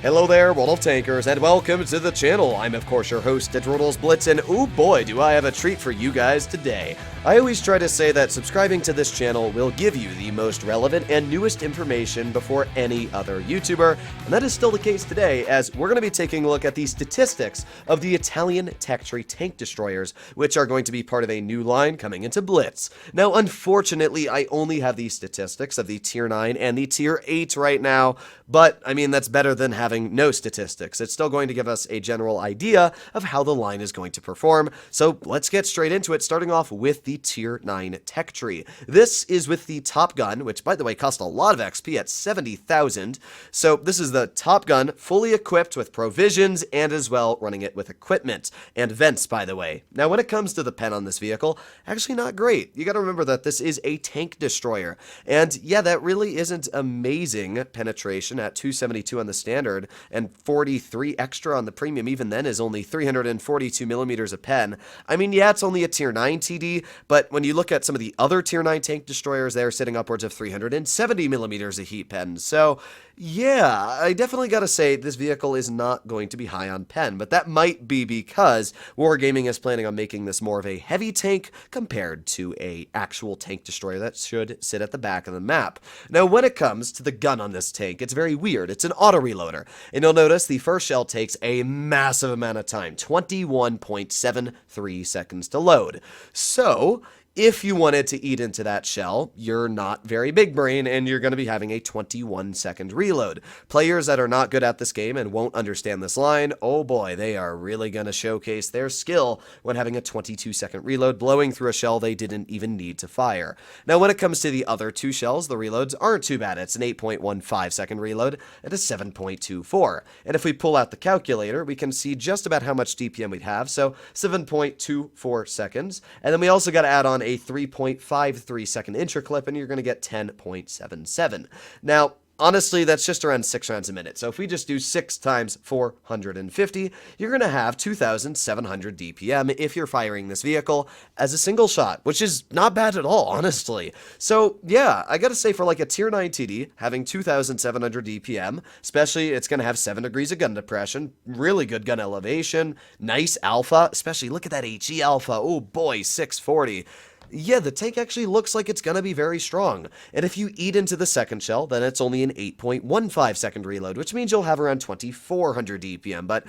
Hello there, World of Tankers, and welcome to the channel. I'm of course your host, Droodles Blitz, and oh boy, do I have a treat for you guys today. I always try to say that subscribing to this channel will give you the most relevant and newest information before any other YouTuber, and that is still the case today, as we're going to be taking a look at the statistics of the Italian tech tree tank destroyers, which are going to be part of a new line coming into Blitz. Now, unfortunately, I only have the statistics of the Tier 9 and the Tier 8 right now, but, I mean, that's better than having no statistics. It's still going to give us a general idea of how the line is going to perform, so let's get straight into it, starting off with the Tier 9 tech tree. This is with the top gun, which, by the way, cost a lot of XP at 70,000, so this is the top gun, fully equipped with provisions, and as well running it with equipment, and vents, by the way. Now, when it comes to the pen on this vehicle, actually not great. You gotta remember that this is a tank destroyer, and yeah, that really isn't amazing penetration at 272 on the standard, and 43 extra on the premium. Even then is only 342 millimeters of pen. I mean, yeah, it's only a Tier 9 TD, but when you look at some of the other Tier 9 tank destroyers, they're sitting upwards of 370 millimeters of heat pen. So, yeah, I definitely gotta say this vehicle is not going to be high on pen, but that might be because Wargaming is planning on making this more of a heavy tank compared to a actual tank destroyer that should sit at the back of the map. Now, when it comes to the gun on this tank, it's very weird. It's an auto reloader, and you'll notice the first shell takes a massive amount of time, 21.73 seconds to load. So, if you wanted to eat into that shell, you're not very big brain, and you're going to be having a 21-second reload. Players that are not good at this game and won't understand this line, oh boy, they are really going to showcase their skill when having a 22-second reload, blowing through a shell they didn't even need to fire. Now, when it comes to the other two shells, the reloads aren't too bad. It's an 8.15-second reload and a 7.24. And if we pull out the calculator, we can see just about how much DPM we'd have, so 7.24 seconds. And then we also got to add on a 3.53 second intraclip, and you're going to get 10.77. Now, honestly, that's just around 6 rounds a minute. So if we just do 6 times 450, you're going to have 2,700 DPM if you're firing this vehicle as a single shot, which is not bad at all, honestly. So yeah, I gotta say for like a Tier 9 TD, having 2,700 DPM, especially it's going to have 7 degrees of gun depression, really good gun elevation, nice alpha, especially look at that HE alpha, oh boy, 640. Yeah, the tank actually looks like it's gonna be very strong. And if you eat into the second shell, then it's only an 8.15 second reload, which means you'll have around 2,400 DPM. But,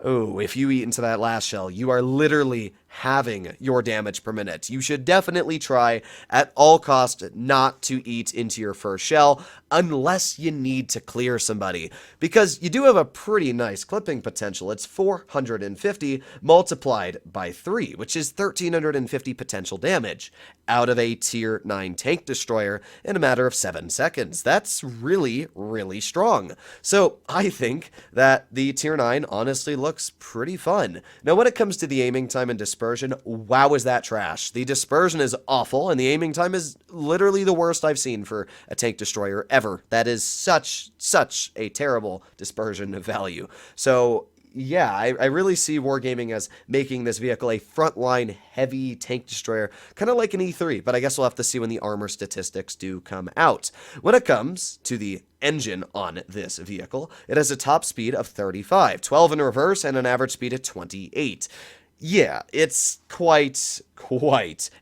oh, if you eat into that last shell, you are literally having your damage per minute. You should definitely try at all costs not to eat into your first shell unless you need to clear somebody, because you do have a pretty nice clipping potential. It's 450 multiplied by 3, which is 1,350 potential damage out of a Tier 9 tank destroyer in a matter of 7 seconds. That's really, really strong. So I think that the Tier 9 honestly looks pretty fun. Now, when it comes to the aiming time and dispersion, wow, is that trash. The dispersion is awful, and the aiming time is literally the worst I've seen for a tank destroyer ever. That is such a terrible dispersion of value. So yeah, I really see Wargaming as making this vehicle a frontline heavy tank destroyer, kind of like an E3, but I guess we'll have to see when the armor statistics do come out. When it comes to the engine on this vehicle, it has a top speed of 35, 12 in reverse, and an average speed of 28. Yeah, it's quite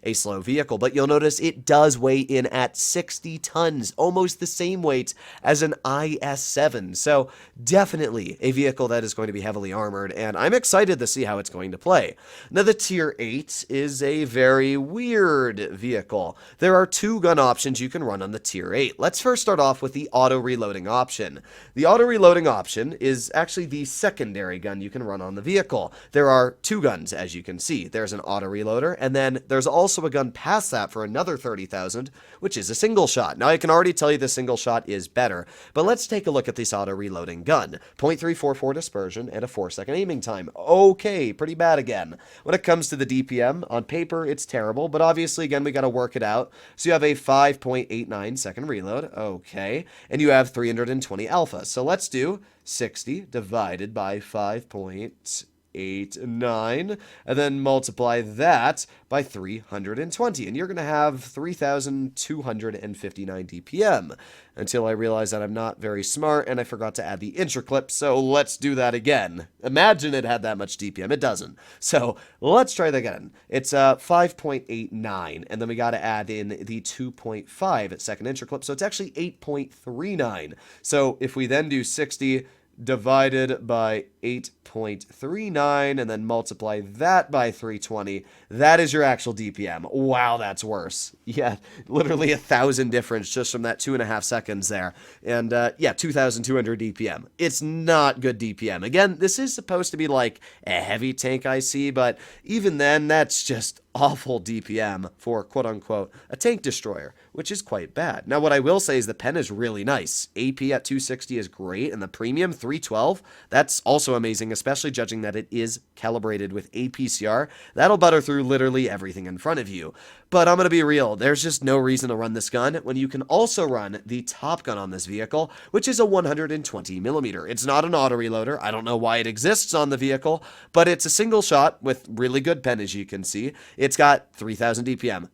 a slow vehicle, but you'll notice it does weigh in at 60 tons, almost the same weight as an IS-7, so definitely a vehicle that is going to be heavily armored, and I'm excited to see how it's going to play. Now, the Tier 8 is a very weird vehicle. There are 2 gun options you can run on the Tier 8. Let's first start off with the auto-reloading option. The auto-reloading option is actually the secondary gun you can run on the vehicle. There are 2 guns, as you can see. There's an auto-reloader, and then there's also a gun past that for another 30,000, which is a single shot. Now, I can already tell you the single shot is better, but let's take a look at this auto-reloading gun. 0.344 dispersion and a 4-second aiming time. Okay, pretty bad again. When it comes to the DPM, on paper, it's terrible, but obviously, again, we gotta work it out. So you have a 5.89 second reload, okay, and you have 320 alpha. So let's do 60 divided by 5.89. 0.89, and then multiply that by 320, and you're going to have 3,259 DPM, until I realize that I'm not very smart and I forgot to add the intro clip, so let's do that again. Imagine it had that much DPM. It doesn't. So let's try that again. It's 5.89, and then we got to add in the 2.5 second intro clip, so it's actually 8.39. So if we then do 60 divided by 8.39 and then multiply that by 320, that is your actual DPM. Wow, that's worse. Yeah, literally 1,000 difference just from that 2.5 seconds there. And yeah, 2,200 DPM. It's not good DPM. Again, this is supposed to be like a heavy tank IC, but even then, that's just awful DPM for quote-unquote a tank destroyer, which is quite bad. Now, what I will say is the pen is really nice. AP at 260 is great, and the premium 312, that's also amazing, especially judging that it is calibrated with APCR. That'll butter through literally everything in front of you. But I'm going to be real, there's just no reason to run this gun when you can also run the top gun on this vehicle, which is a 120mm. It's not an auto-reloader. I don't know why it exists on the vehicle, but it's a single shot with really good pen, as you can see. It's got 3,000 DPM.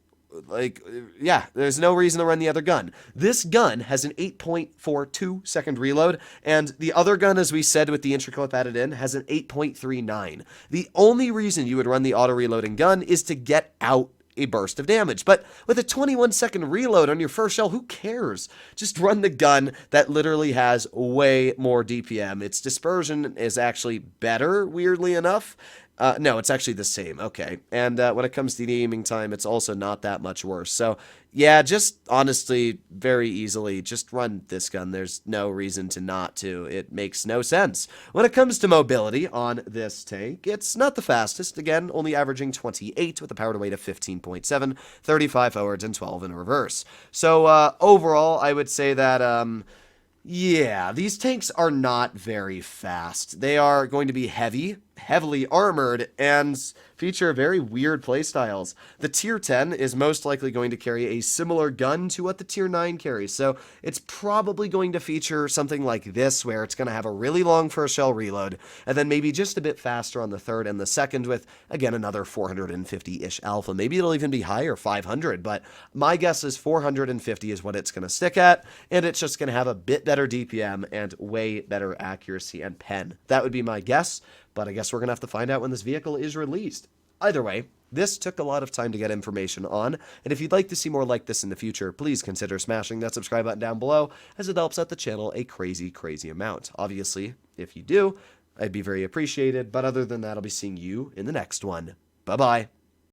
Like, yeah, there's no reason to run the other gun. This gun has an 8.42 second reload, and the other gun, as we said with the intro clip added in, has an 8.39. The only reason you would run the auto-reloading gun is to get out a burst of damage. But with a 21-second reload on your first shell, who cares? Just run the gun that literally has way more DPM. Its dispersion is actually better, weirdly enough. No, it's actually the same. Okay. And when it comes to the aiming time, it's also not that much worse. So, yeah, just honestly, very easily, just run this gun. There's no reason to not to. It makes no sense. When it comes to mobility on this tank, it's not the fastest. Again, only averaging 28 with a power to weight of 15.7, 35 forwards, and 12 in reverse. So, overall, I would say that, yeah, these tanks are not very fast. They are going to be heavily armored, and feature very weird playstyles. The Tier 10 is most likely going to carry a similar gun to what the Tier 9 carries, so it's probably going to feature something like this, where it's going to have a really long first shell reload, and then maybe just a bit faster on the third and the second with, again, another 450-ish alpha. Maybe it'll even be higher, 500, but my guess is 450 is what it's going to stick at, and it's just going to have a bit better DPM and way better accuracy and pen. That would be my guess, but I guess we're going to have to find out when this vehicle is released. Either way, this took a lot of time to get information on, and if you'd like to see more like this in the future, please consider smashing that subscribe button down below, as it helps out the channel a crazy amount. Obviously, if you do, I'd be very appreciated, but other than that, I'll be seeing you in the next one. Bye-bye.